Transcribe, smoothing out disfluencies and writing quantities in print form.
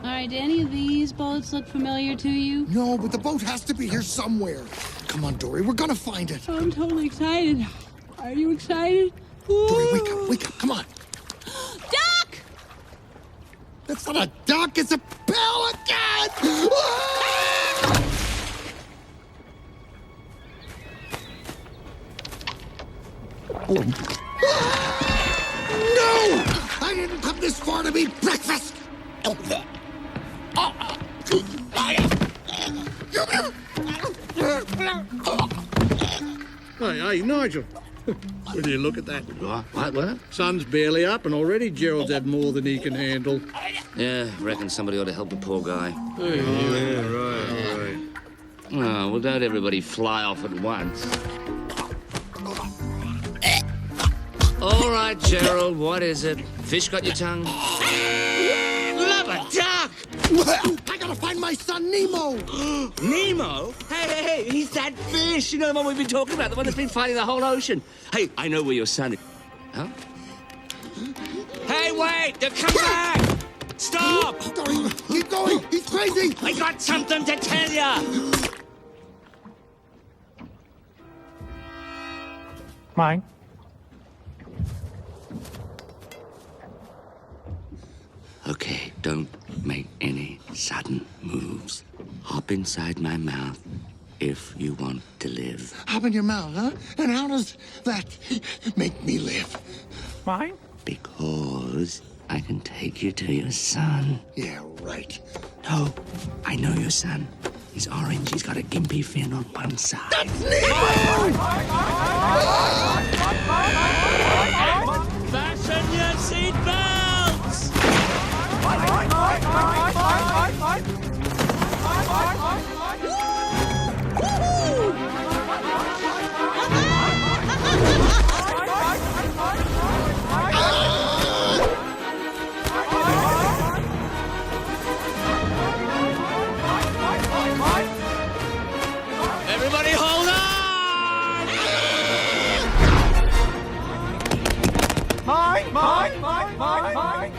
All right, do any of these boats look familiar to you? No, but the boat has to be here somewhere. Come on, Dory, we're gonna find it. Oh, I'm totally excited. Are you excited? Ooh. Dory, wake up, come on. Duck! That's not a duck, it's a pelican! Ah! No! I didn't come this far to eat breakfast! Hey, Nigel. Will you look at that? What? Sun's barely up and already Gerald's had more than he can handle. Yeah, reckon somebody ought to help the poor guy. Right. Oh, well, don't everybody fly off at once. All right, Gerald, what is it? Fish got your tongue? Love a duck! I gotta find my son, Nemo! Nemo? Hey, he's that fish. You know the one we've been talking about, the one that's been fighting the whole ocean. Hey, I know where your son is. Huh? Hey, wait! Come back! Stop! Dory, keep going! He's crazy! I got something to tell you! Mine. Okay, don't make any sudden moves. Hop inside my mouth if you want to live. Hop in your mouth, huh? And how does that make me live? Mine? Because I can take you to your son. Yeah, right. No, I know your son. He's orange. He's got a gimpy fin on one side. That's Nemo! Fasten your seatbelts! Everybody hold on! Mine!